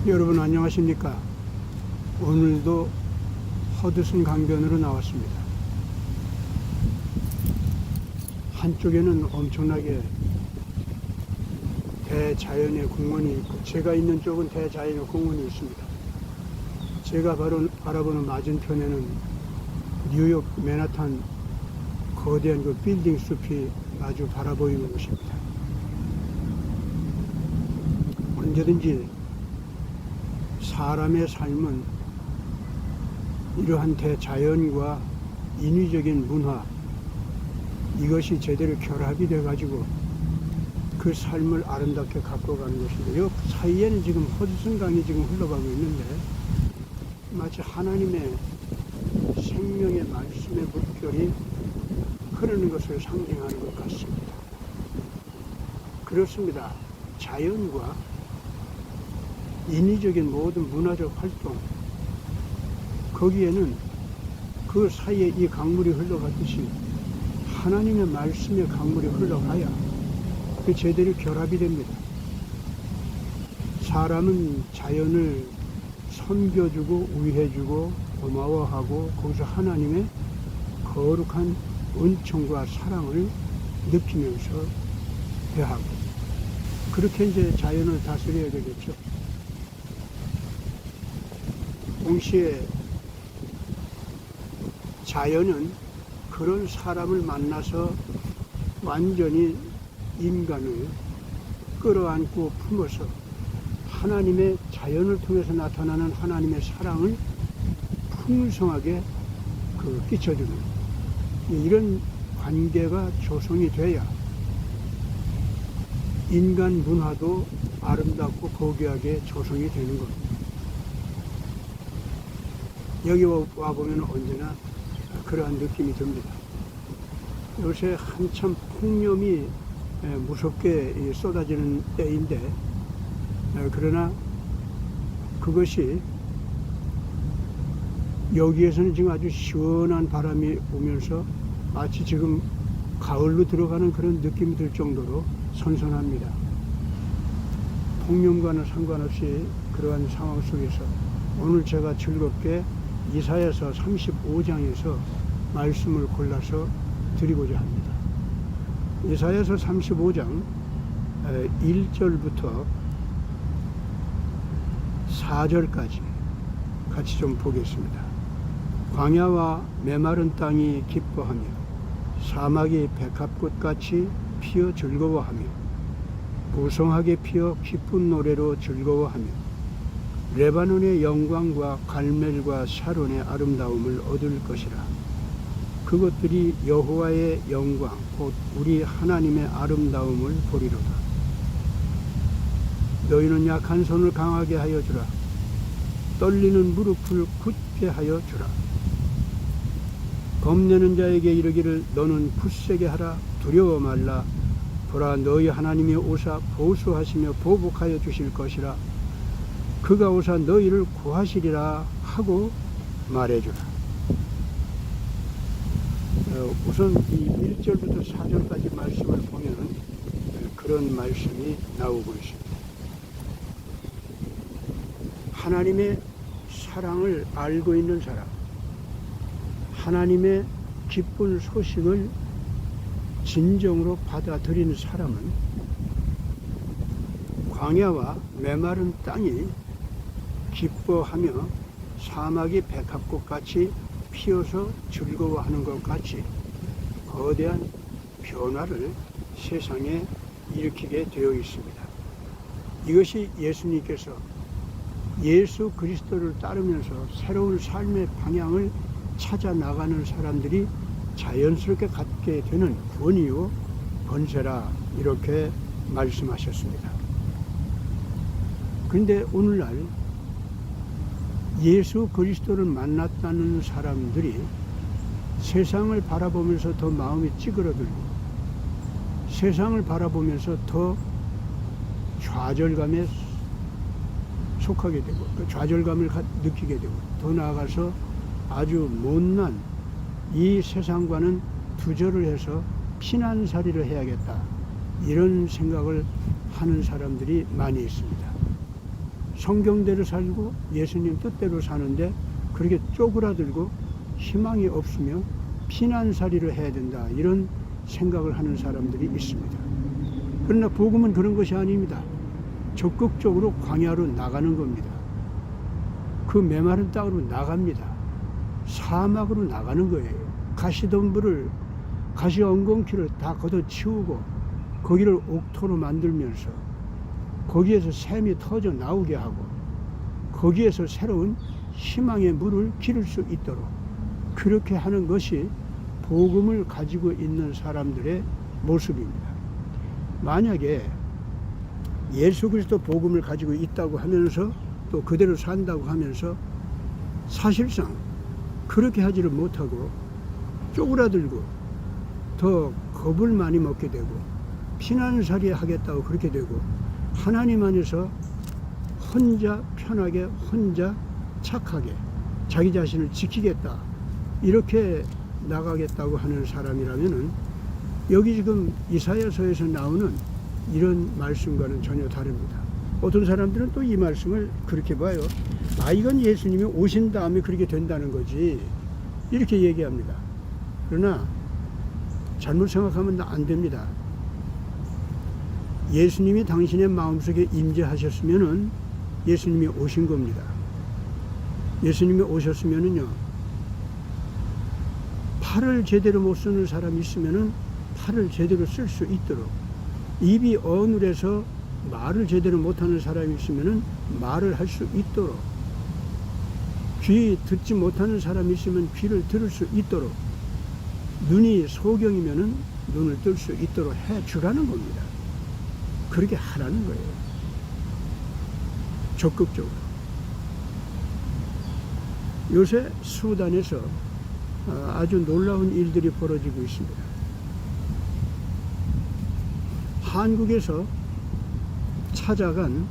여러분 안녕하십니까? 오늘도 허드슨 강변으로 나왔습니다. 한쪽에는 엄청나게 대자연의 공원이 있고, 제가 있는 쪽은 대자연의 공원이 있습니다. 제가 바로 바라보는 맞은편에는 뉴욕 맨하탄 거대한 그 빌딩 숲이 마주 바라보이는 곳입니다. 언제든지 사람의 삶은 이러한 대자연과 인위적인 문화, 이것이 제대로 결합이 돼 가지고 그 삶을 아름답게 갖고 가는 것인데, 이 사이에는 지금 허드슨 강이 지금 흘러가고 있는데 마치 하나님의 생명의 말씀의 물결이 흐르는 것을 상징하는 것 같습니다. 그렇습니다. 자연과 인위적인 모든 문화적 활동, 거기에는 그 사이에 이 강물이 흘러가듯이 하나님의 말씀의 강물이 흘러가야 그 제대로 결합이 됩니다. 사람은 자연을 섬겨주고 우애해주고 고마워하고 거기서 하나님의 거룩한 은총과 사랑을 느끼면서 대하고, 그렇게 이제 자연을 다스려야 되겠죠. 동시에 자연은 그런 사람을 만나서 완전히 인간을 끌어안고 품어서 하나님의 자연을 통해서 나타나는 하나님의 사랑을 풍성하게 끼쳐주는 이런 관계가 조성이 돼야 인간 문화도 아름답고 고귀하게 조성이 되는 겁니다. 여기 와보면 언제나 그러한 느낌이 듭니다. 요새 한참 폭염이 무섭게 쏟아지는 때인데, 그러나 그것이 여기에서는 지금 아주 시원한 바람이 오면서 마치 지금 가을로 들어가는 그런 느낌이 들 정도로 선선합니다. 폭염과는 상관없이 그러한 상황 속에서 오늘 제가 즐겁게 이사야서 35장에서 말씀을 골라서 드리고자 합니다. 이사야서 35장 1절부터 4절까지 같이 좀 보겠습니다. 광야와 메마른 땅이 기뻐하며 사막이 백합꽃같이 피어 즐거워하며 무성하게 피어 기쁜 노래로 즐거워하며 레바논의 영광과 갈멜과 샤론의 아름다움을 얻을 것이라. 그것들이 여호와의 영광 곧 우리 하나님의 아름다움을 보리로다. 너희는 약한 손을 강하게 하여 주라. 떨리는 무릎을 굳게 하여 주라. 겁내는 자에게 이르기를 너는 굳세게 하라. 두려워 말라. 보라, 너희 하나님이 오사 보수하시며 보복하여 주실 것이라. 그가 오사 너희를 구하시리라 하고 말해주라. 우선 이 1절부터 4절까지 말씀을 보면 그런 말씀이 나오고 있습니다. 하나님의 사랑을 알고 있는 사람, 하나님의 기쁜 소식을 진정으로 받아들이는 사람은 광야와 메마른 땅이 기뻐하며 사막이 백합꽃같이 피어서 즐거워하는 것 같이 거대한 변화를 세상에 일으키게 되어 있습니다. 이것이 예수님께서 예수 그리스도를 따르면서 새로운 삶의 방향을 찾아 나가는 사람들이 자연스럽게 갖게 되는 권위요 권세라, 이렇게 말씀하셨습니다. 그런데 오늘날 예수 그리스도를 만났다는 사람들이 세상을 바라보면서 더 마음이 찌그러들고, 세상을 바라보면서 더 좌절감에 속하게 되고, 그 좌절감을 느끼게 되고, 더 나아가서 아주 못난 이 세상과는 두절을 해서 피난살이를 해야겠다, 이런 생각을 하는 사람들이 많이 있습니다. 성경대로 살고 예수님 뜻대로 사는데 그렇게 쪼그라들고 희망이 없으며 피난살이를 해야 된다, 이런 생각을 하는 사람들이 있습니다. 그러나 복음은 그런 것이 아닙니다. 적극적으로 광야로 나가는 겁니다. 그 메마른 땅으로 나갑니다. 사막으로 나가는 거예요. 가시덤불을, 가시 엉겅퀴를 다 걷어치우고 거기를 옥토로 만들면서 거기에서 샘이 터져 나오게 하고 거기에서 새로운 희망의 물을 기를 수 있도록 그렇게 하는 것이 복음을 가지고 있는 사람들의 모습입니다. 만약에 예수 그리스도 복음을 가지고 있다고 하면서 또 그대로 산다고 하면서 사실상 그렇게 하지를 못하고 쪼그라들고 더 겁을 많이 먹게 되고 피난살이 하겠다고 그렇게 되고 하나님 안에서 혼자 편하게 혼자 착하게 자기 자신을 지키겠다 이렇게 나가겠다고 하는 사람이라면은 여기 지금 이사야서에서 나오는 이런 말씀과는 전혀 다릅니다. 어떤 사람들은 또 이 말씀을 그렇게 봐요. 아, 이건 예수님이 오신 다음에 그렇게 된다는 거지, 이렇게 얘기합니다. 그러나 잘못 생각하면 안 됩니다. 예수님이 당신의 마음속에 임재하셨으면은 예수님이 오신 겁니다. 예수님이 오셨으면은요, 팔을 제대로 못 쓰는 사람이 있으면은 팔을 제대로 쓸 수 있도록, 입이 어눌해서 말을 제대로 못하는 사람이 있으면은 말을 할 수 있도록, 귀 듣지 못하는 사람이 있으면 귀를 들을 수 있도록, 눈이 소경이면은 눈을 뜰 수 있도록 해 주라는 겁니다. 그렇게 하라는 거예요. 적극적으로. 요새 수단에서 아주 놀라운 일들이 벌어지고 있습니다. 한국에서 찾아간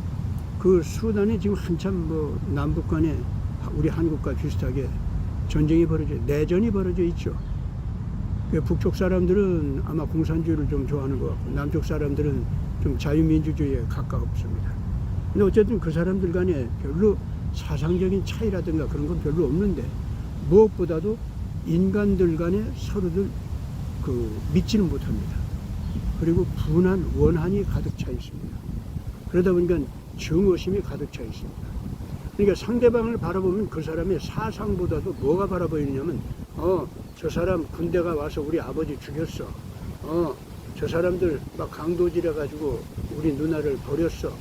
그 수단에 지금 한참 뭐 남북 간에 우리 한국과 비슷하게 전쟁이 벌어져, 내전이 벌어져 있죠. 북쪽 사람들은 아마 공산주의를 좀 좋아하는 것 같고 남쪽 사람들은 좀 자유민주주의에 가까웠습니다. 근데 어쨌든 그 사람들 간에 별로 사상적인 차이라든가 그런 건 별로 없는데 무엇보다도 인간들 간에 서로들 믿지는 못합니다. 그리고 분한, 원한이 가득 차 있습니다. 그러다 보니까 증오심이 가득 차 있습니다. 그러니까 상대방을 바라보면 그 사람의 사상보다도 뭐가 바라보이냐면 저 사람 군대가 와서 우리 아버지 죽였어. 저 사람들 막 강도질해 가지고 우리 누나를 버렸어.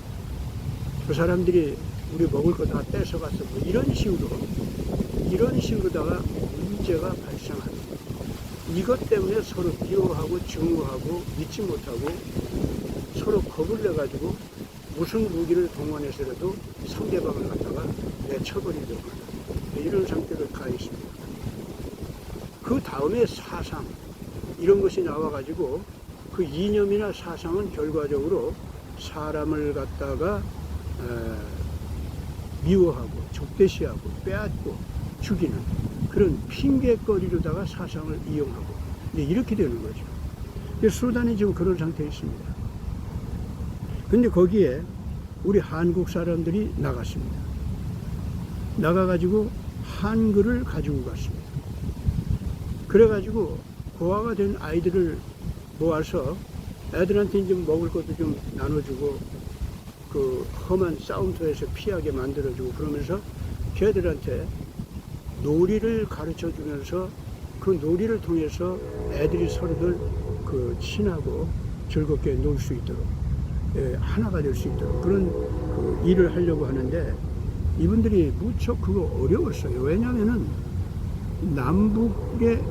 저 사람들이 우리 먹을 거 다 뺏어갔어. 뭐 이런 식으로다가 문제가 발생하는 거예요. 이것 때문에 서로 미워하고 증오하고 믿지 못하고 서로 겁을 내가지고 무슨 무기를 동원해서라도 상대방을 갖다가 내쳐버리려고 하는 이런 상태로 가 있습니다. 그 다음에 사상, 이런 것이 나와가지고 그 이념이나 사상은 결과적으로 사람을 갖다가 미워하고 적대시하고 빼앗고 죽이는 그런 핑계거리로다가 사상을 이용하고 이렇게 되는 거죠. 수단이 지금 그런 상태에 있습니다. 근데 거기에 우리 한국 사람들이 나갔습니다. 나가가지고 한글을 가지고 갔습니다. 그래가지고 고아가 된 아이들을 모아서 애들한테 좀 먹을 것도 좀 나눠주고 그 험한 싸움터에서 피하게 만들어주고 그러면서 걔들한테 놀이를 가르쳐 주면서 그 놀이를 통해서 애들이 서로들 친하고 즐겁게 놀 수 있도록 하나가 될 수 있도록 그런 일을 하려고 하는데 이분들이 무척 그거 어려웠어요. 왜냐하면은 남북의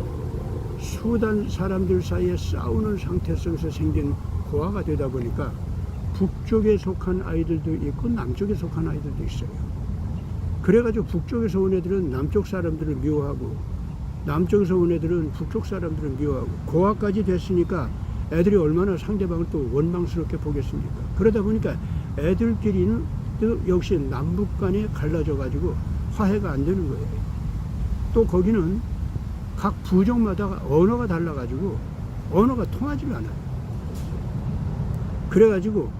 수단 사람들 사이에 싸우는 상태 속에서 생긴 고아가 되다 보니까 북쪽에 속한 아이들도 있고 남쪽에 속한 아이들도 있어요. 그래가지고 북쪽에서 온 애들은 남쪽 사람들을 미워하고 남쪽에서 온 애들은 북쪽 사람들을 미워하고 고아까지 됐으니까 애들이 얼마나 상대방을 또 원망스럽게 보겠습니까? 그러다 보니까 애들끼리는 또 역시 남북 간에 갈라져 가지고 화해가 안 되는 거예요. 또 거기는 각 부족마다 언어가 달라 가지고 언어가 통하지가 않아요. 그래 가지고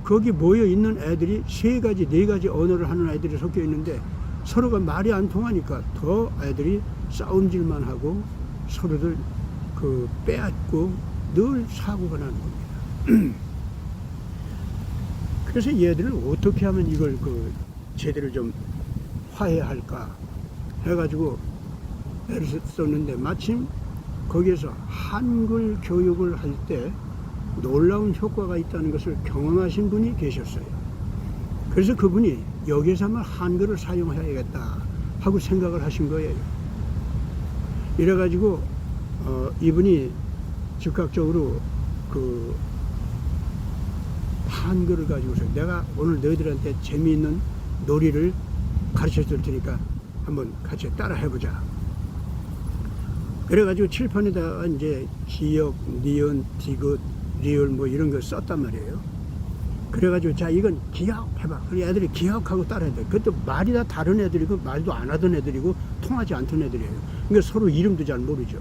거기 모여 있는 애들이 세 가지, 네 가지 언어를 하는 애들이 섞여 있는데 서로가 말이 안 통하니까 더 애들이 싸움질만 하고 서로들 그 빼앗고 늘 사고가 나는 겁니다. 그래서 얘들을 어떻게 하면 이걸 그 제대로 좀 화해할까 해가지고 애를 썼는데 마침 거기에서 한글 교육을 할 때 놀라운 효과가 있다는 것을 경험하신 분이 계셨어요. 그래서 그분이 여기에서만 한글을 사용해야겠다 하고 생각을 하신 거예요. 이래가지고 이분이 즉각적으로 그 한글을 가지고서 내가 오늘 너희들한테 재미있는 놀이를 가르쳐 줄 테니까 한번 같이 따라 해보자. 그래가지고 칠판에다가 이제 기역, 니은, 디귿, 리을 뭐 이런 거 썼단 말이에요. 그래가지고 자 이건 기억해봐. 그래 애들이 기억하고 따라해야 돼. 그것도 말이 다 다른 애들이고 말도 안 하던 애들이고 통하지 않던 애들이에요. 그러니까 서로 이름도 잘 모르죠.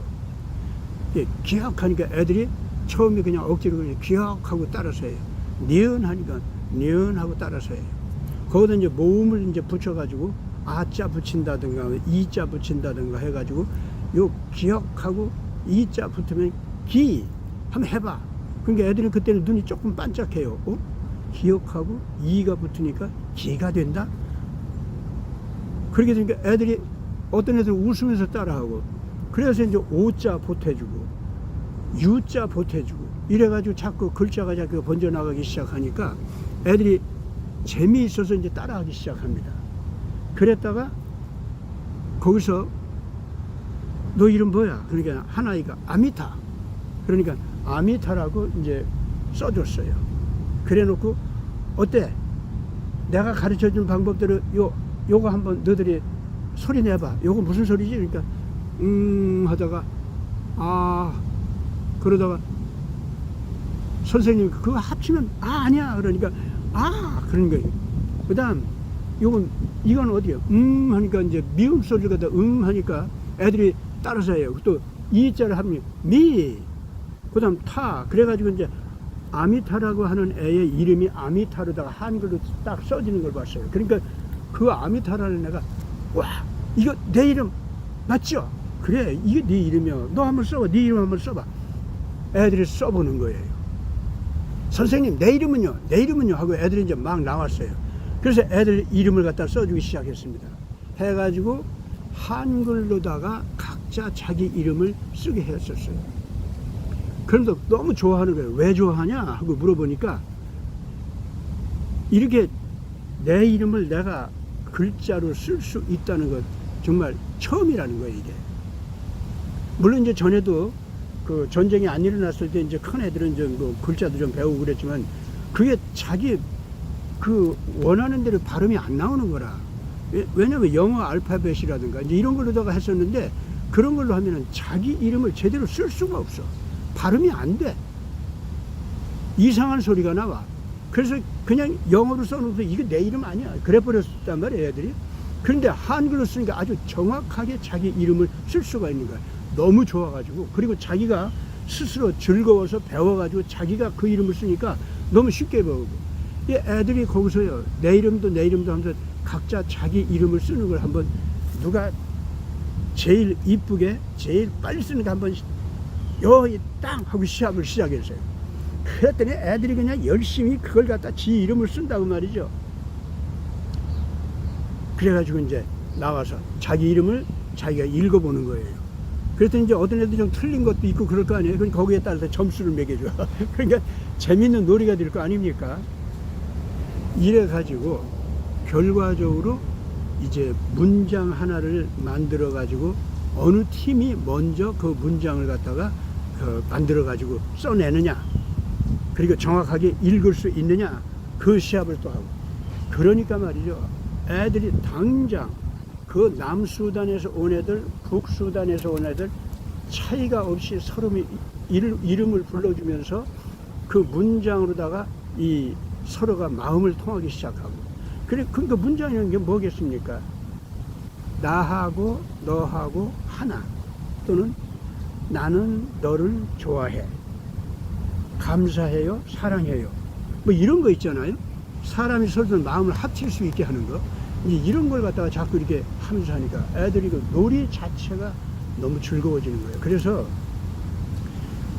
기억하니까 애들이 처음에 그냥 억지로 그냥 기억하고 따라서 해요. 니은 하니까 니은 하고 따라서 해요. 거기다 이제 모음을 이제 붙여가지고 아자 붙인다든가 이자 붙인다든가 해가지고 요 기억하고 이자 붙으면 기 한번 해봐. 그러니까 애들은 그때는 눈이 조금 반짝해요. 기억하고 이가 붙으니까 기가 된다. 그렇게 되니까 애들이 어떤 애들은 웃으면서 따라하고 그래서 이제 오자 보태주고 유자 보태주고 이래가지고 자꾸 글자가 자꾸 번져나가기 시작하니까 애들이 재미있어서 이제 따라하기 시작합니다. 그랬다가 거기서 너 이름 뭐야? 그러니까 하나이가 아미타. 그러니까 아미타라고 이제 써줬어요. 그래 놓고 어때? 내가 가르쳐 준 방법대로 요거 한번 너희들이 소리 내봐. 요거 무슨 소리지? 그러니까 하다가 그러다가 선생님 그거 합치면 아니야. 그러니까 그런 거예요. 그 다음 이건 어디요? 하니까 이제 미음 소리를 갖다 하니까 애들이 따라서 해요. 또 이자를 하면 미, 그 다음 타. 그래가지고 이제 아미타라고 하는 애의 이름이 아미타르다가 한글로 딱 써지는 걸 봤어요. 그러니까 그 아미타라는 애가 와 이거 내 이름 맞죠? 그래 이게 네 이름이야. 너 한번 써봐. 네 이름 한번 써봐. 애들이 써보는 거예요. 선생님 내 이름은요? 내 이름은요? 하고 애들이 이제 막 나왔어요. 그래서 애들 이름을 갖다 써주기 시작했습니다. 해가지고 한글로다가 각자 자기 이름을 쓰게 했었어요. 그런데 너무 좋아하는 거예요. 왜 좋아하냐 하고 물어보니까 이렇게 내 이름을 내가 글자로 쓸 수 있다는 것 정말 처음이라는 거예요. 이게 물론 이제 전에도 그 전쟁이 안 일어났을 때 이제 큰 애들은 이제 뭐 글자도 좀 배우고 그랬지만 그게 자기 그 원하는 대로 발음이 안 나오는 거라. 왜냐면 영어 알파벳이라든가 이제 이런 걸로다가 했었는데 그런 걸로 하면은 자기 이름을 제대로 쓸 수가 없어. 발음이 안 돼. 이상한 소리가 나와. 그래서 그냥 영어로 써놓고서 이게 내 이름 아니야. 그래 버렸단 말이에요, 애들이. 그런데 한글로 쓰니까 아주 정확하게 자기 이름을 쓸 수가 있는 거야. 너무 좋아가지고. 그리고 자기가 스스로 즐거워서 배워가지고 자기가 그 이름을 쓰니까 너무 쉽게 배우고. 이 애들이 거기서요, 내 이름도 하면서 각자 자기 이름을 쓰는 걸 한번 누가 제일 이쁘게, 제일 빨리 쓰는 거 한번 여기 땅 하고 시합을 시작했어요. 그랬더니 애들이 그냥 열심히 그걸 갖다 지 이름을 쓴다고 말이죠. 그래가지고 이제 나와서 자기 이름을 자기가 읽어보는 거예요. 그랬더니 이제 어떤 애들 좀 틀린 것도 있고 그럴 거 아니에요. 그럼 거기에 따라서 점수를 매겨줘. 그러니까 재밌는 놀이가 될 거 아닙니까? 이래가지고 결과적으로 이제 문장 하나를 만들어 가지고 어느 팀이 먼저 그 문장을 갖다가 만들어 가지고 써내느냐, 그리고 정확하게 읽을 수 있느냐, 그 시합을 또 하고. 그러니까 말이죠, 애들이 당장 그 남수단에서 온 애들, 북수단에서 온 애들 차이가 없이 서로 이름을 불러주면서 그 문장으로다가 이 서로가 마음을 통하기 시작하고. 그러니까 문장이라는 게 뭐겠습니까? 나하고 너하고 하나, 또는 나는 너를 좋아해, 감사해요, 사랑해요. 뭐 이런 거 있잖아요. 사람이 서로 마음을 합칠 수 있게 하는 거. 이제 이런 걸 갖다가 자꾸 이렇게 하면서 하니까 애들이 그 놀이 자체가 너무 즐거워지는 거예요. 그래서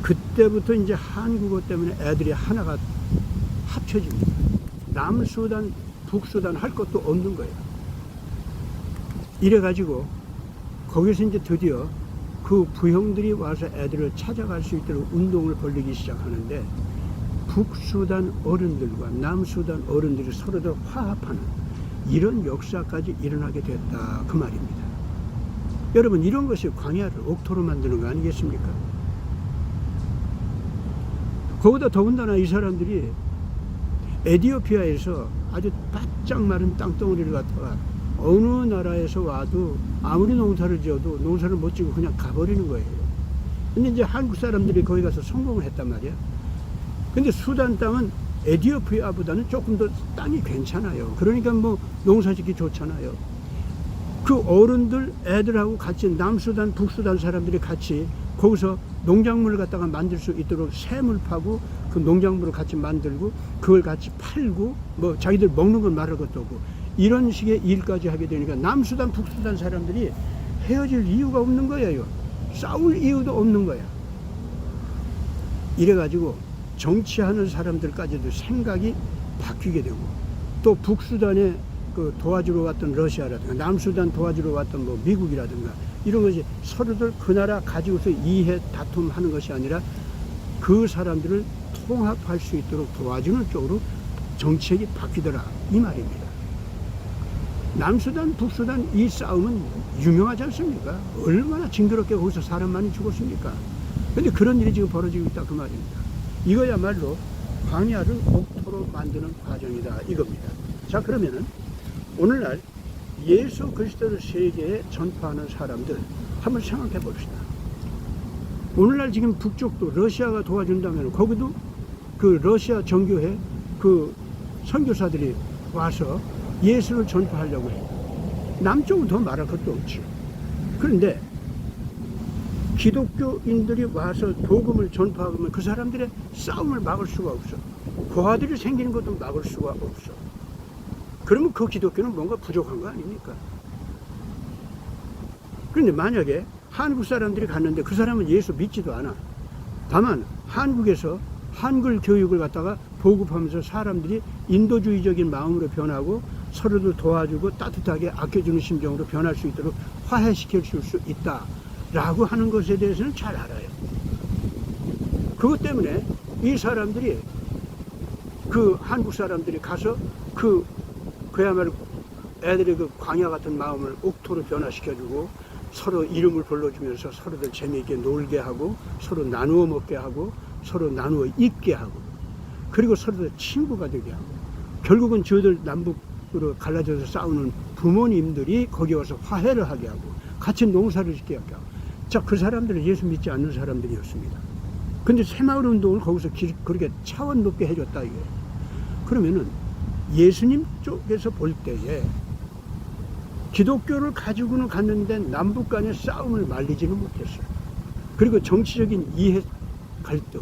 그때부터 이제 한국어 때문에 애들이 하나가 합쳐집니다. 남수단, 북수단 할 것도 없는 거예요. 이래가지고 거기서 이제 드디어 그 부형들이 와서 애들을 찾아갈 수 있도록 운동을 벌리기 시작하는데, 북수단 어른들과 남수단 어른들이 서로들 화합하는 이런 역사까지 일어나게 됐다, 그 말입니다. 여러분, 이런 것이 광야를 옥토로 만드는 거 아니겠습니까? 거기다 더군다나 이 사람들이 에티오피아에서 아주 바짝 마른 땅덩어리를 갖다가 어느 나라에서 와도 아무리 농사를 지어도 농사를 못 지고 그냥 가버리는 거예요. 근데 이제 한국 사람들이 거기 가서 성공을 했단 말이야. 근데 수단 땅은 에티오피아보다는 조금 더 땅이 괜찮아요. 그러니까 뭐 농사 짓기 좋잖아요. 그 어른들 애들하고 같이 남수단 북수단 사람들이 같이 거기서 농작물을 갖다가 만들 수 있도록 샘을 파고 그 농작물을 같이 만들고 그걸 같이 팔고 뭐 자기들 먹는 건 말할 것도 없고 이런 식의 일까지 하게 되니까 남수단 북수단 사람들이 헤어질 이유가 없는 거예요. 싸울 이유도 없는 거야. 이래가지고 정치하는 사람들까지도 생각이 바뀌게 되고, 또 북수단에 그 도와주러 왔던 러시아라든가 남수단 도와주러 왔던 뭐 미국이라든가 이런 것이 서로들 그 나라 가지고서 이해 다툼하는 것이 아니라 그 사람들을 통합할 수 있도록 도와주는 쪽으로 정책이 바뀌더라, 이 말입니다. 남수단 북수단 이 싸움은 유명하지 않습니까? 얼마나 징그럽게 거기서 사람 많이 죽었습니까? 근데 그런 일이 지금 벌어지고 있다, 그 말입니다. 이거야말로 광야를 옥토로 만드는 과정이다, 이겁니다. 자, 그러면은 오늘날 예수 그리스도를 세계에 전파하는 사람들 한번 생각해 봅시다. 오늘날 지금 북쪽도 러시아가 도와준다면 거기도 그 러시아 정교회 그 선교사들이 와서 예수를 전파하려고 해요. 남쪽은 더 말할 것도 없지. 그런데 기독교인들이 와서 복음을 전파하면 그 사람들의 싸움을 막을 수가 없어. 고아들이 생기는 것도 막을 수가 없어. 그러면 그 기독교는 뭔가 부족한 거 아닙니까? 그런데 만약에 한국 사람들이 갔는데 그 사람은 예수 믿지도 않아. 다만 한국에서 한글 교육을 갖다가 보급하면서 사람들이 인도주의적인 마음으로 변하고 서로를 도와주고 따뜻하게 아껴주는 심정으로 변할 수 있도록 화해시킬 수 있다 라고 하는 것에 대해서는 잘 알아요. 그것 때문에 이 사람들이 그 한국 사람들이 가서 그야말로 애들의 그 광야 같은 마음을 옥토로 변화시켜주고 서로 이름을 불러주면서 서로들 재미있게 놀게 하고 서로 나누어 먹게 하고 서로 나누어 입게 하고 그리고 서로들 친구가 되게 하고 결국은 저들 남북으로 갈라져서 싸우는 부모님들이 거기 와서 화해를 하게 하고 같이 농사를 짓게 하게 하고 자, 그 사람들은 예수 믿지 않는 사람들이었습니다. 근데 새마을 운동을 거기서 그렇게 차원 높게 해줬다 이거예요. 그러면은 예수님 쪽에서 볼 때에 기독교를 가지고는 갔는데 남북 간의 싸움을 말리지는 못했어요. 그리고 정치적인 이해 갈등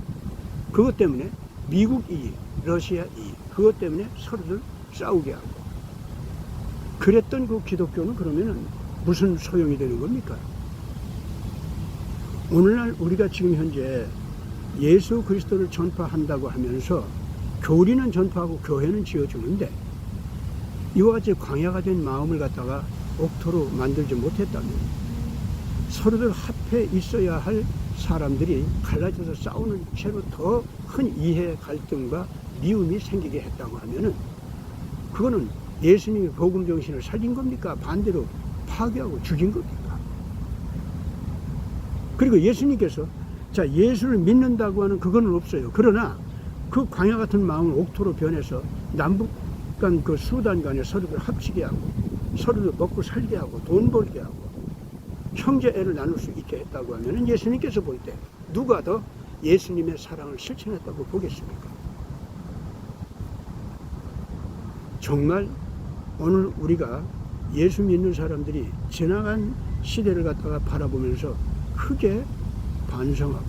그것 때문에 미국 이익, 러시아 이익 그것 때문에 서로들 싸우게 하고 그랬던 그 기독교는 그러면은 무슨 소용이 되는 겁니까? 오늘날 우리가 지금 현재 예수 그리스도를 전파한다고 하면서 교리는 전파하고 교회는 지어주는데 이와 같이 광야가 된 마음을 갖다가 옥토로 만들지 못했다면 서로들 합해 있어야 할 사람들이 갈라져서 싸우는 채로 더 큰 이해 갈등과 미움이 생기게 했다고 하면은 그거는 예수님이 복음 정신을 살린 겁니까? 반대로 파괴하고 죽인 겁니까? 그리고 예수님께서 자 예수를 믿는다고 하는 그거는 없어요. 그러나 그 광야 같은 마음을 옥토로 변해서 남북 간 그 수단 간에 서로들 합치게 하고 서로들 먹고 살게 하고 돈 벌게 하고 형제애를 나눌 수 있게 했다고 하면 예수님께서 볼 때 누가 더 예수님의 사랑을 실천했다고 보겠습니까? 정말 오늘 우리가 예수 믿는 사람들이 지나간 시대를 갖다가 바라보면서 크게 반성하고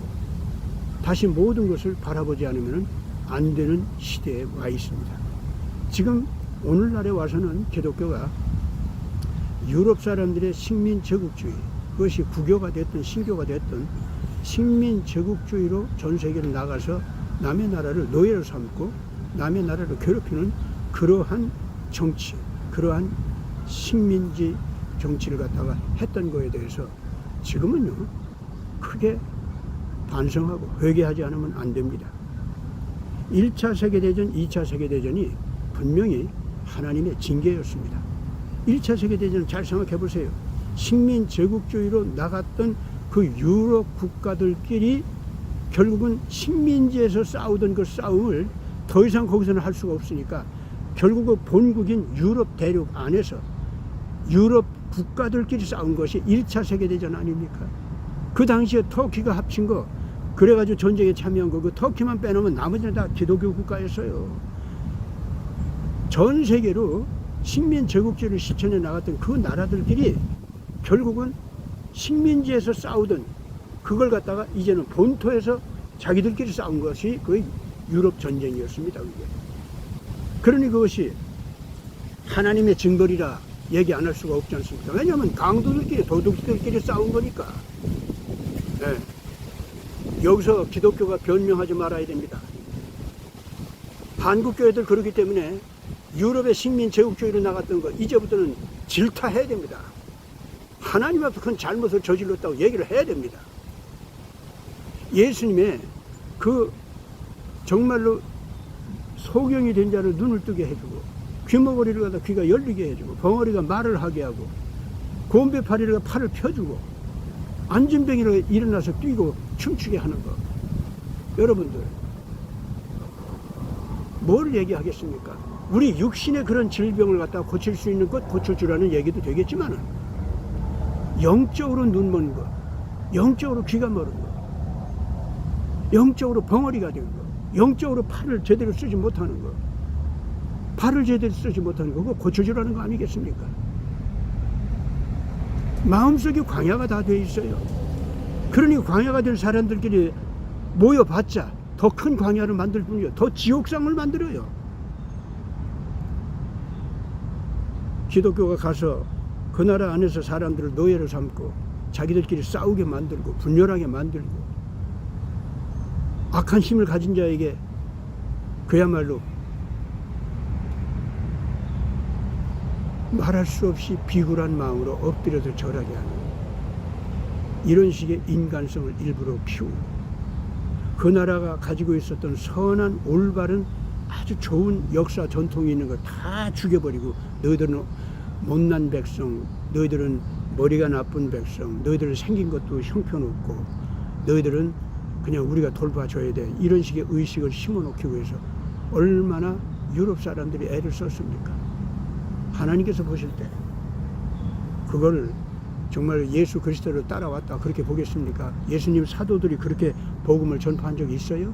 다시 모든 것을 바라보지 않으면 안 되는 시대에 와 있습니다. 지금 오늘날에 와서는 기독교가 유럽 사람들의 식민 제국주의, 그것이 국교가 됐든 신교가 됐든 식민 제국주의로 전 세계를 나가서 남의 나라를 노예로 삼고 남의 나라를 괴롭히는 그러한 정치, 그러한 식민지 정치를 갖다가 했던 거에 대해서 지금은요 크게 반성하고 회개하지 않으면 안 됩니다. 1차 세계대전, 2차 세계대전이 분명히 하나님의 징계였습니다. 1차 세계대전 잘 생각해 보세요. 식민 제국주의로 나갔던 그 유럽 국가들끼리 결국은 식민지에서 싸우던 그 싸움을 더 이상 거기서는 할 수가 없으니까 결국 그 본국인 유럽 대륙 안에서 유럽 국가들끼리 싸운 것이 1차 세계대전 아닙니까? 그 당시에 터키가 합친 거, 그래가지고 전쟁에 참여한 거, 그 터키만 빼놓으면 나머지는 다 기독교 국가였어요. 전 세계로 식민 제국주의를 실천해 나갔던 그 나라들끼리 결국은 식민지에서 싸우던 그걸 갖다가 이제는 본토에서 자기들끼리 싸운 것이 그 유럽 전쟁이었습니다. 그게. 그러니 그것이 하나님의 징벌이라 얘기 안 할 수가 없지 않습니까? 왜냐하면 강도들끼리 도둑들끼리 싸운 거니까. 네. 여기서 기독교가 변명하지 말아야 됩니다. 한국 교회들 그렇기 때문에 유럽의 식민 제국주의로 나갔던 거 이제부터는 질타해야 됩니다. 하나님 앞에 큰 잘못을 저질렀다고 얘기를 해야 됩니다. 예수님의 그 정말로 소경이 된 자를 눈을 뜨게 해주고 귀머거리를 갖다 귀가 열리게 해주고 벙어리가 말을 하게 하고 곰배파리가 팔을 펴주고 안진뱅이가 일어나서 뛰고 춤추게 하는 것. 여러분들 뭘 얘기하겠습니까? 우리 육신의 그런 질병을 갖다 고칠 수 있는 것 고쳐주라는 얘기도 되겠지만 영적으로 눈 먼 것, 영적으로 귀가 멀은 것, 영적으로 벙어리가 된 것, 영적으로 팔을 제대로 쓰지 못하는 것, 발을 제대로 쓰지 못하는 거, 그거 고쳐주라는 거 아니겠습니까? 마음속에 광야가 다 돼 있어요. 그러니 광야가 될 사람들끼리 모여봤자 더 큰 광야를 만들 뿐이요, 더 지옥상을 만들어요. 기독교가 가서 그 나라 안에서 사람들을 노예로 삼고 자기들끼리 싸우게 만들고 분열하게 만들고 악한 힘을 가진 자에게 그야말로 말할 수 없이 비굴한 마음으로 엎드려서 절하게 하는 이런 식의 인간성을 일부러 키우고 그 나라가 가지고 있었던 선한 올바른 아주 좋은 역사 전통이 있는 거 다 죽여버리고 너희들은 못난 백성, 너희들은 머리가 나쁜 백성, 너희들은 생긴 것도 형편없고 너희들은 그냥 우리가 돌봐줘야 돼, 이런 식의 의식을 심어놓기 위해서 얼마나 유럽 사람들이 애를 썼습니까? 하나님께서 보실 때 그걸 정말 예수 그리스도를 따라왔다 그렇게 보겠습니까? 예수님 사도들이 그렇게 복음을 전파한 적이 있어요?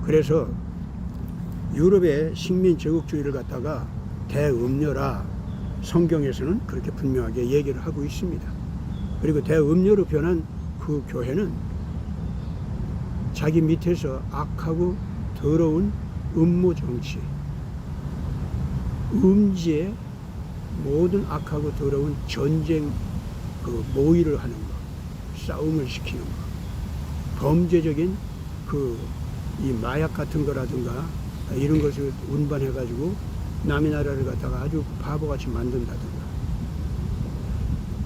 그래서 유럽의 식민 제국주의를 갖다가 대음료라 성경에서는 그렇게 분명하게 얘기를 하고 있습니다. 그리고 대음료로 변한 그 교회는 자기 밑에서 악하고 더러운 음모 정치, 음지에 모든 악하고 더러운 전쟁 그 모의를 하는 것, 싸움을 시키는 것, 범죄적인 그 이 마약 같은 거라든가 이런 것을 운반해 가지고 남의 나라를 갖다가 아주 바보같이 만든다든가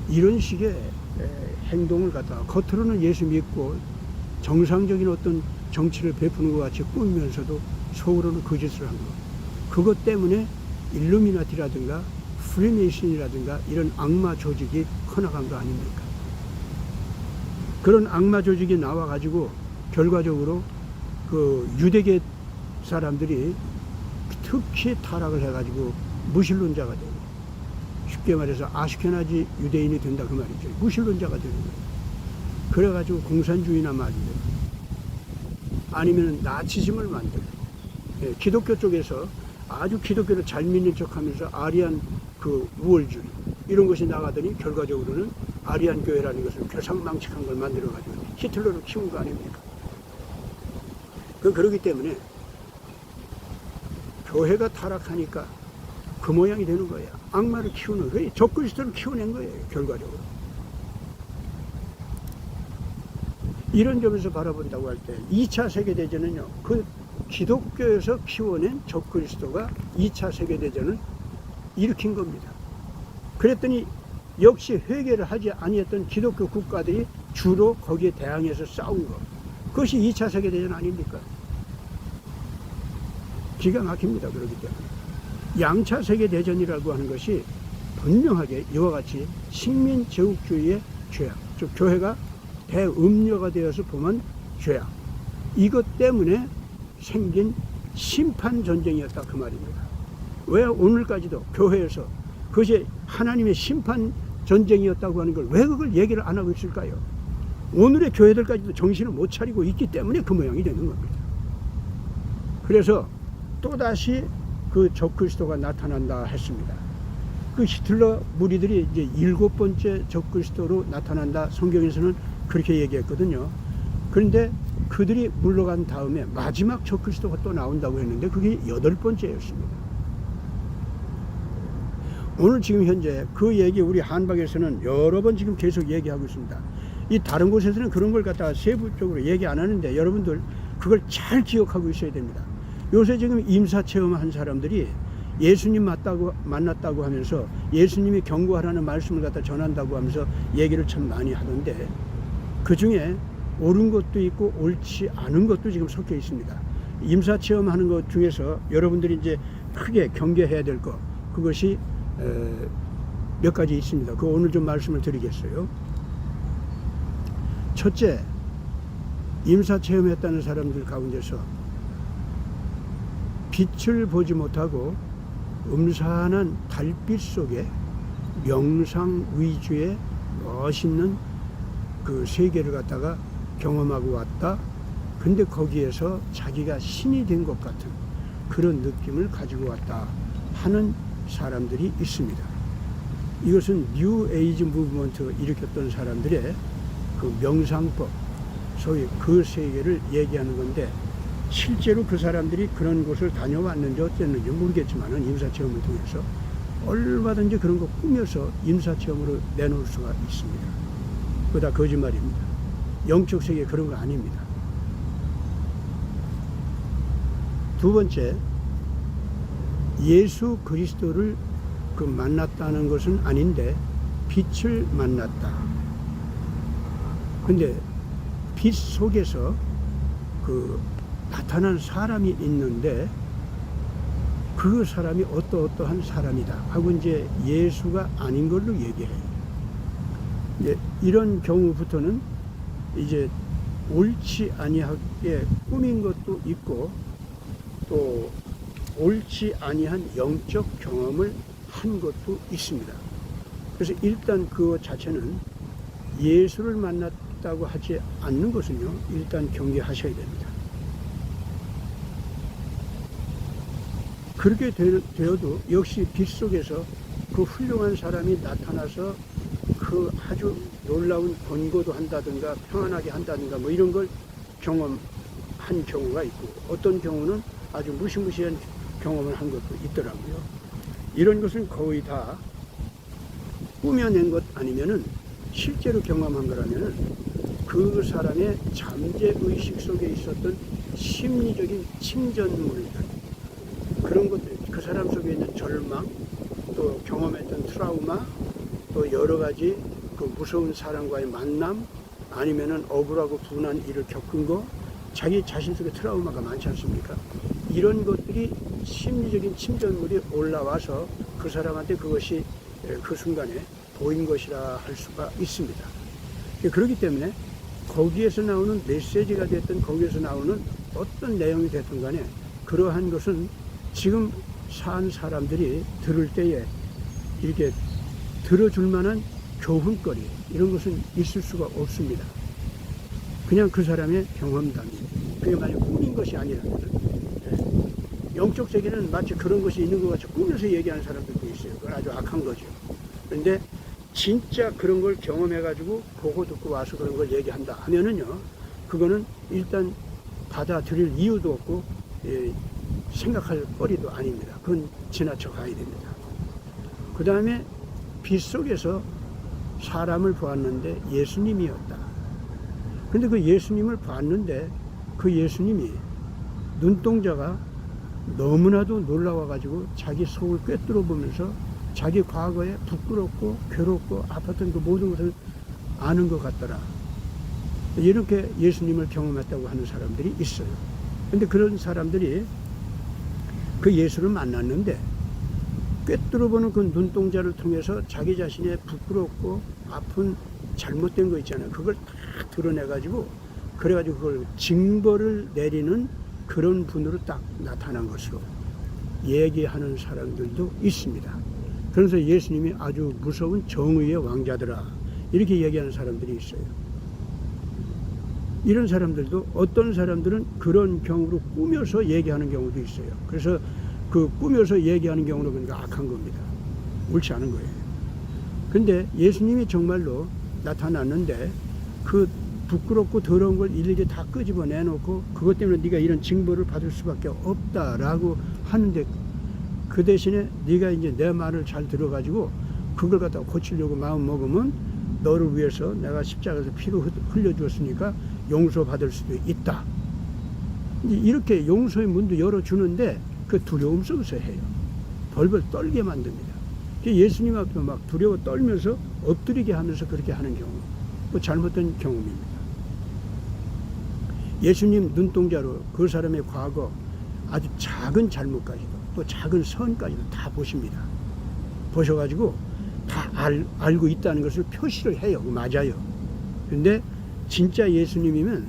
이런 식의 행동을 갖다가 겉으로는 예수 믿고 정상적인 어떤 정치를 베푸는 것 같이 꾸미면서도 속으로는 거짓을 한 것, 그것 때문에 일루미나티라든가 프리메이슨이라든가 이런 악마 조직이 커나간 거 아닙니까? 그런 악마 조직이 나와가지고 결과적으로 그 유대계 사람들이 특히 타락을 해가지고 무신론자가 되고, 쉽게 말해서 아시케나지 유대인이 된다 그 말이죠. 무신론자가 되는 거예요. 그래가지고 공산주의나 만들고 아니면 나치즘을 만들고, 예, 기독교 쪽에서 아주 기독교를 잘 믿는 척하면서 아리안 그 우월주의 이런 것이 나가더니 결과적으로는 아리안 교회라는 것을 괴상망측한 걸 만들어가지고 히틀러를 키운 거 아닙니까? 그러기 때문에 교회가 타락하니까 그 모양이 되는 거예요. 악마를 키우는, 그 적그리스도를 키워낸 거예요, 결과적으로. 이런 점에서 바라본다고 할 때 2차 세계대전은요, 그 기독교에서 키워낸 적그리스도가 2차 세계대전을 일으킨 겁니다. 그랬더니 역시 회개를 하지 아니했던 기독교 국가들이 주로 거기에 대항해서 싸운 것, 그것이 2차 세계대전 아닙니까? 기가 막힙니다. 그렇기 때문에 양차 세계대전이라고 하는 것이 분명하게 이와 같이 식민제국주의의 죄악, 즉 교회가 대음료가 되어서 범한 죄악, 이것 때문에 생긴 심판전쟁이었다, 그 말입니다. 왜 오늘까지도 교회에서 그것이 하나님의 심판전쟁이었다고 하는 걸 왜 그걸 얘기를 안 하고 있을까요? 오늘의 교회들까지도 정신을 못 차리고 있기 때문에 그 모양이 되는 겁니다. 그래서 또다시 그 적그리스도가 나타난다 했습니다. 그 히틀러 무리들이 이제 7번째 적그리스도로 나타난다, 성경에서는 그렇게 얘기했거든요. 그런데 그들이 물러간 다음에 마지막 적그리스도가 또 나온다고 했는데 그게 8번째였습니다. 오늘 지금 현재 그 얘기 우리 한박에서는 여러 번 지금 계속 얘기하고 있습니다. 이 다른 곳에서는 그런 걸 갖다가 세부적으로 얘기 안 하는데 여러분들 그걸 잘 기억하고 있어야 됩니다. 요새 지금 임사체험한 사람들이 예수님 만났다고 하면서 예수님이 경고하라는 말씀을 갖다 전한다고 하면서 얘기를 참 많이 하던데, 그 중에 옳은 것도 있고 옳지 않은 것도 지금 섞여 있습니다. 임사체험하는 것 중에서 여러분들이 이제 크게 경계해야 될 것, 그것이 몇 가지 있습니다. 그 오늘 좀 말씀을 드리겠어요. 첫째, 임사체험했다는 사람들 가운데서 빛을 보지 못하고 음산한 달빛 속에 명상 위주의 멋있는 그 세계를 갖다가 경험하고 왔다. 근데 거기에서 자기가 신이 된 것 같은 그런 느낌을 가지고 왔다 하는 사람들이 있습니다. 이것은 뉴 에이지 무브먼트 일으켰던 사람들의 그 명상법, 소위 그 세계를 얘기하는 건데, 실제로 그 사람들이 그런 곳을 다녀왔는지 어땠는지 모르겠지만 임사체험을 통해서 얼마든지 그런 거 꾸며서 임사체험으로 내놓을 수가 있습니다. 그거 다 거짓말입니다. 영적 세계 그런 거 아닙니다. 두 번째, 예수 그리스도를 그 만났다는 것은 아닌데 빛을 만났다. 근데 빛 속에서 그 나타난 사람이 있는데 그 사람이 어떠한 사람이다 하고 이제 예수가 아닌 걸로 얘기해요. 이제 이런 경우부터는 이제 옳지 아니하게 꾸민 것도 있고 또 옳지 아니한 영적 경험을 한 것도 있습니다. 그래서 일단 그 자체는 예수를 만났다고 하지 않는 것은요, 일단 경계하셔야 됩니다. 그렇게 되어도 역시 빛 속에서 그 훌륭한 사람이 나타나서 그 아주 놀라운 권고도 한다든가 평안하게 한다든가 뭐 이런 걸 경험한 경우가 있고, 어떤 경우는 아주 무시무시한 경험을 한 것도 있더라고요. 이런 것은 거의 다 꾸며낸 것 아니면은 실제로 경험한 거라면은 그 사람의 잠재의식 속에 있었던 심리적인 침전물들, 그런 것들, 그 사람 속에 있는 절망, 또 경험했던 트라우마, 또 여러 가지 그 무서운 사람과의 만남, 아니면은 억울하고 분한 일을 겪은 거, 자기 자신 속에 트라우마가 많지 않습니까? 이런 것들이 심리적인 침전물이 올라와서 그 사람한테 그것이 그 순간에 보인 것이라 할 수가 있습니다. 그렇기 때문에 거기에서 나오는 메시지가 됐든 거기에서 나오는 어떤 내용이 됐든 간에 그러한 것은 지금 산 사람들이 들을 때에 이렇게 들어줄 만한 교훈거리, 이런 것은 있을 수가 없습니다. 그냥 그 사람의 경험담이, 그게 만약 꾸민 것이 아니라면, 영적 세계는 마치 그런 것이 있는 것 같이 꾸며서 얘기하는 사람들도 있어요. 그건 아주 악한 거죠. 그런데 진짜 그런 걸 경험해가지고 보고 듣고 와서 그런 걸 얘기한다 하면은요, 그거는 일단 받아들일 이유도 없고 생각할 거리도 아닙니다. 그건 지나쳐 가야 됩니다. 그 다음에 빛 속에서 사람을 보았는데 예수님이었다. 근데 그 예수님을 봤는데 그 예수님이 눈동자가 너무나도 놀라워가지고 자기 속을 꿰뚫어 보면서 자기 과거에 부끄럽고 괴롭고 아팠던 그 모든 것을 아는 것 같더라. 이렇게 예수님을 경험했다고 하는 사람들이 있어요. 근데 그런 사람들이 그 예수를 만났는데 꿰뚫어 보는 그 눈동자를 통해서 자기 자신의 부끄럽고 아픈 잘못된 거 있잖아요. 그걸 딱 드러내가지고 그래가지고 그걸 징벌을 내리는 그런 분으로 딱 나타난 것으로 얘기하는 사람들도 있습니다. 그래서 예수님이 아주 무서운 정의의 왕자더라 이렇게 얘기하는 사람들이 있어요. 이런 사람들도 어떤 사람들은 그런 경우로 꾸며서 얘기하는 경우도 있어요. 그래서 그 꾸며서 얘기하는 경우는 그러니까 악한 겁니다. 옳지 않은 거예요. 근데 예수님이 정말로 나타났는데 그 부끄럽고 더러운 걸 일일이 다 끄집어 내놓고 그것 때문에 네가 이런 징벌을 받을 수밖에 없다라고 하는데 그 대신에 네가 이제 내 말을 잘 들어가지고 그걸 갖다가 고치려고 마음 먹으면 너를 위해서 내가 십자가에서 피로 흘려주었으니까 용서받을 수도 있다. 이렇게 용서의 문도 열어주는데 그 두려움 속에서 해요. 벌벌 떨게 만듭니다. 예수님 앞에 막 두려워 떨면서 엎드리게 하면서 그렇게 하는 경우, 그 잘못된 경험입니다. 예수님 눈동자로 그 사람의 과거 아주 작은 잘못까지도 또 작은 선까지도 다 보십니다. 보셔가지고 다 알고 있다는 것을 표시를 해요. 맞아요. 근데 진짜 예수님이면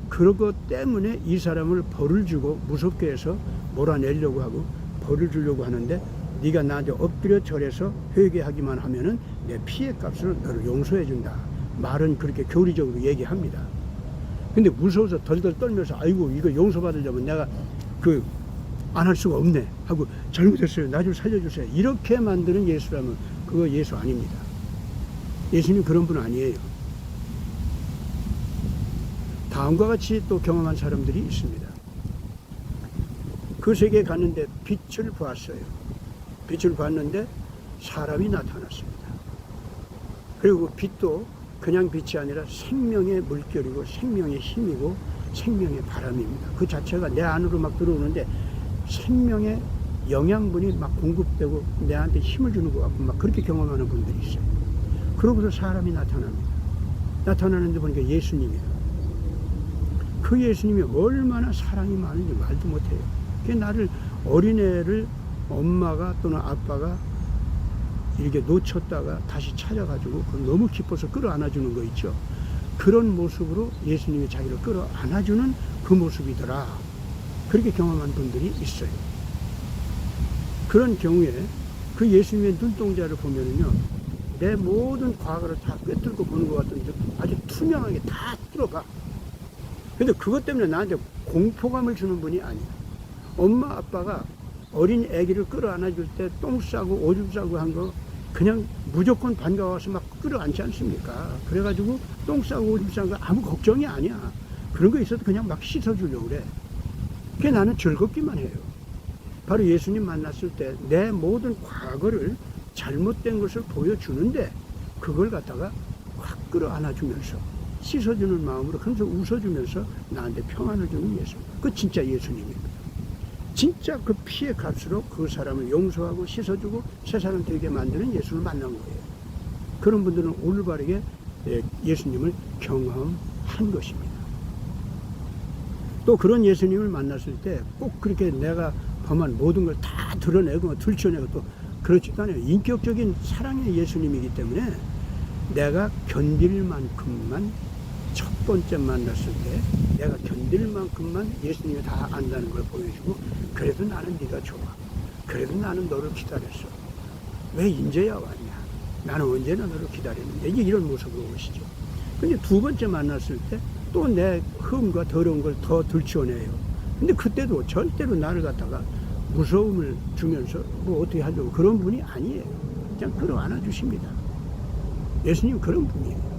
그런 것 때문에 이 사람을 벌을 주고 무섭게 해서 몰아내려고 하고 벌을 주려고 하는데 네가 나한테 엎드려 절해서 회개하기만 하면은 내 피해 값을 너를 용서해 준다. 말은 그렇게 교리적으로 얘기합니다. 근데 무서워서 덜덜 떨면서 아이고 이거 용서받으려면 내가 안 할 수가 없네 하고 잘못했어요. 나 좀 살려주세요. 이렇게 만드는 예수라면 그거 예수 아닙니다. 예수님 그런 분 아니에요. 다음과 같이 또 경험한 사람들이 있습니다. 그 세계에 갔는데 빛을 보았어요. 빛을 봤는데 사람이 나타났습니다. 그리고 빛도 그냥 빛이 아니라 생명의 물결이고 생명의 힘이고 생명의 바람입니다. 그 자체가 내 안으로 막 들어오는데 생명의 영양분이 막 공급되고 내한테 힘을 주는 것 같고 막 그렇게 경험하는 분들이 있어요. 그러고서 사람이 나타납니다. 나타나는데 보니까 예수님이에요. 그 예수님이 얼마나 사랑이 많은지 말도 못해요. 그게 나를 어린애를 엄마가 또는 아빠가 이렇게 놓쳤다가 다시 찾아가지고 너무 기뻐서 끌어안아주는 거 있죠. 그런 모습으로 예수님이 자기를 끌어안아주는 그 모습이더라. 그렇게 경험한 분들이 있어요. 그런 경우에 그 예수님의 눈동자를 보면은요, 내 모든 과거를 다 꿰뚫고 보는 것 같은데 아주 투명하게 다 뚫어봐. 근데 그것 때문에 나한테 공포감을 주는 분이 아니야. 엄마 아빠가 어린 아기를 끌어안아줄 때 똥 싸고 오줌 싸고 한 거 그냥 무조건 반가워서 막 끌어안지 않습니까? 그래가지고 똥 싸고 오줌 싸고 아무 걱정이 아니야. 그런 거 있어도 그냥 막 씻어주려고 그래. 그게 나는 즐겁기만 해요. 바로 예수님 만났을 때 내 모든 과거를 잘못된 것을 보여주는데 그걸 갖다가 확 끌어안아주면서 씻어주는 마음으로 항상 웃어주면서 나한테 평안을 주는 예수. 그 진짜 예수님입니다. 진짜 그 피의 값으로 그 사람을 용서하고 씻어주고 새 사람 되게 만드는 예수를 만난 거예요. 그런 분들은 올바르게 예수님을 경험한 것입니다. 또 그런 예수님을 만났을 때 꼭 그렇게 내가 범한 모든 걸 다 드러내고 들춰내고 또 그렇지도 않아요. 인격적인 사랑의 예수님이기 때문에 내가 견딜 만큼만 첫 번째 만났을 때 내가 견딜 만큼만 예수님이 다 안다는 걸 보여주고 그래도 나는 네가 좋아. 그래도 나는 너를 기다렸어. 왜 인제야 왔냐. 나는 언제나 너를 기다렸는데 이제 이런 모습으로 오시죠. 근데 두 번째 만났을 때 또 내 흠과 더러운 걸 더 들춰내요. 근데 그때도 절대로 나를 갖다가 무서움을 주면서 뭐 어떻게 하려고 그런 분이 아니에요. 그냥 끌어안아 주십니다. 예수님 그런 분이에요.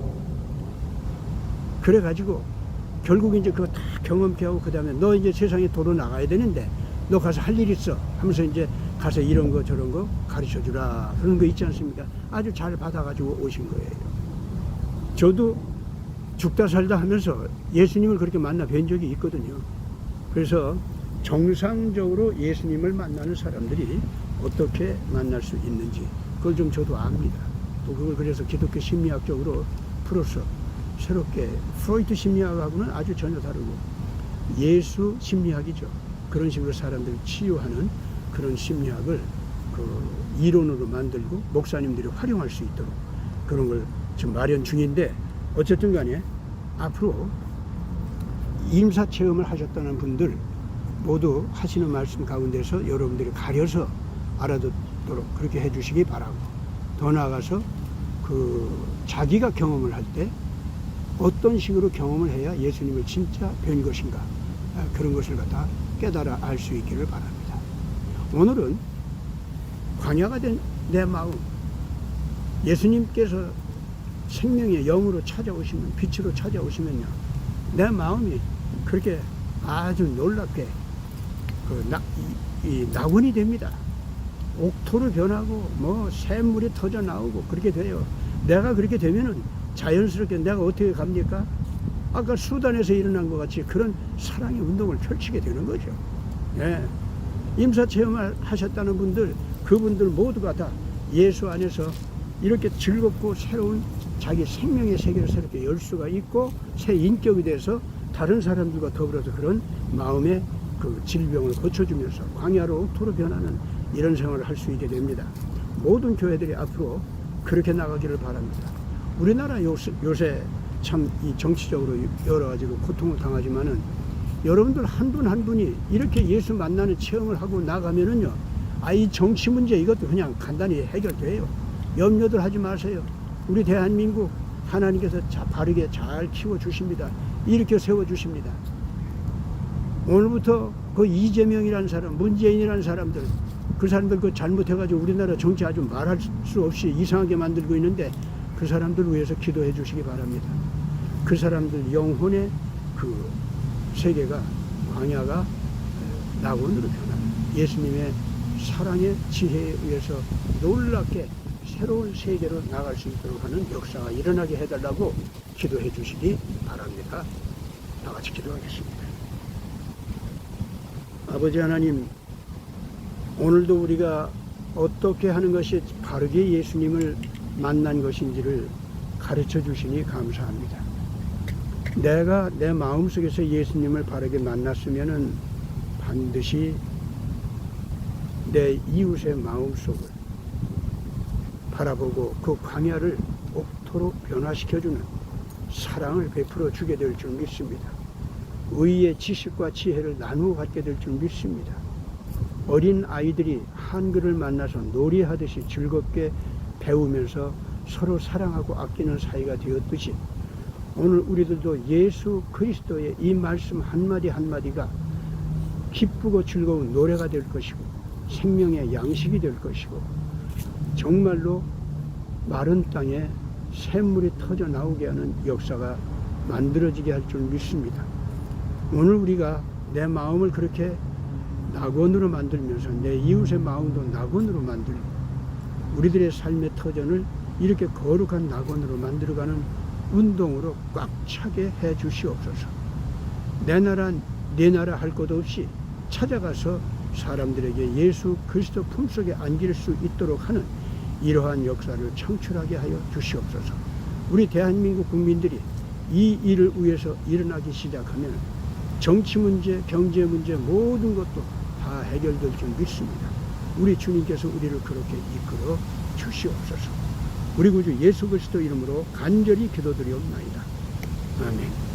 그래가지고 결국 이제 그거 다 경험케 하고, 그 다음에 너 이제 세상에 도로 나가야 되는데 너 가서 할 일 있어 하면서 이제 가서 이런 거 저런 거 가르쳐 주라, 그런 거 있지 않습니까? 아주 잘 받아가지고 오신 거예요. 저도 죽다 살다 하면서 예수님을 그렇게 만나 뵌 적이 있거든요. 그래서 정상적으로 예수님을 만나는 사람들이 어떻게 만날 수 있는지 그걸 좀 저도 압니다. 또 그걸 그래서 기독교 심리학적으로 풀어서 새롭게, 프로이트 심리학하고는 아주 전혀 다르고 예수 심리학이죠. 그런 식으로 사람들을 치유하는 그런 심리학을 그 이론으로 만들고 목사님들이 활용할 수 있도록 그런 걸 지금 마련 중인데, 어쨌든 간에 앞으로 임사 체험을 하셨다는 분들 모두 하시는 말씀 가운데서 여러분들이 가려서 알아듣도록 그렇게 해주시기 바라고, 더 나아가서 그 자기가 경험을 할 때 어떤 식으로 경험을 해야 예수님을 진짜 뵌 것인가, 그런 것을 갖다 깨달아 알 수 있기를 바랍니다. 오늘은 광야가 된 내 마음, 예수님께서 생명의 영으로 찾아오시면, 빛으로 찾아오시면요, 내 마음이 그렇게 아주 놀랍게 낙원이 됩니다. 옥토로 변하고 뭐 샘물이 터져 나오고 그렇게 돼요. 내가 그렇게 되면은 자연스럽게 내가 어떻게 갑니까? 아까 수단에서 일어난 것 같이 그런 사랑의 운동을 펼치게 되는 거죠. 예. 임사 체험을 하셨다는 분들, 그분들 모두가 다 예수 안에서 이렇게 즐겁고 새로운 자기 생명의 세계를 새롭게 열 수가 있고 새 인격이 돼서 다른 사람들과 더불어서 그런 마음의 그 질병을 고쳐주면서 광야로 옥토로 변하는 이런 생활을 할 수 있게 됩니다. 모든 교회들이 앞으로 그렇게 나가기를 바랍니다. 우리나라 요새 참 이 정치적으로 여러 가지로 고통을 당하지만은 여러분들 한 분 한 분이 이렇게 예수 만나는 체험을 하고 나가면은요, 이 정치 문제 이것도 그냥 간단히 해결돼요. 염려들 하지 마세요. 우리 대한민국 하나님께서 바르게 잘 키워주십니다. 이렇게 세워주십니다. 오늘부터 그 이재명이라는 사람, 문재인이라는 사람들, 그 사람들 그 잘못해가지고 우리나라 정치 아주 말할 수 없이 이상하게 만들고 있는데 그 사람들 위해서 기도해 주시기 바랍니다. 그 사람들 영혼의 그 세계가, 광야가 낙원으로 변하는 예수님의 사랑의 지혜에 의해서 놀랍게 새로운 세계로 나갈 수 있도록 하는 역사가 일어나게 해달라고 기도해 주시기 바랍니다. 다 같이 기도하겠습니다. 아버지 하나님, 오늘도 우리가 어떻게 하는 것이 바르게 예수님을 만난 것인지를 가르쳐 주시니 감사합니다. 내가 내 마음속에서 예수님을 바르게 만났으면은 반드시 내 이웃의 마음속을 바라보고 그 광야를 옥토로 변화시켜주는 사랑을 베풀어 주게 될 줄 믿습니다. 의의 지식과 지혜를 나누어 갖게 될 줄 믿습니다. 어린 아이들이 한글을 만나서 놀이하듯이 즐겁게 배우면서 서로 사랑하고 아끼는 사이가 되었듯이 오늘 우리들도 예수 그리스도의 이 말씀 한마디 한마디가 기쁘고 즐거운 노래가 될 것이고 생명의 양식이 될 것이고 정말로 마른 땅에 샘물이 터져 나오게 하는 역사가 만들어지게 할 줄 믿습니다. 오늘 우리가 내 마음을 그렇게 낙원으로 만들면서 내 이웃의 마음도 낙원으로 만들고 우리들의 삶의 터전을 이렇게 거룩한 낙원으로 만들어가는 운동으로 꽉 차게 해 주시옵소서. 내 나라 네 나라 할 것 없이 찾아가서 사람들에게 예수 그리스도 품속에 안길 수 있도록 하는 이러한 역사를 창출하게 하여 주시옵소서. 우리 대한민국 국민들이 이 일을 위해서 일어나기 시작하면 정치 문제, 경제 문제 모든 것도 다 해결될 줄 믿습니다. 우리 주님께서 우리를 그렇게 이끌어 주시옵소서. 우리 구주 예수 그리스도 이름으로 간절히 기도드리옵나이다. 아멘.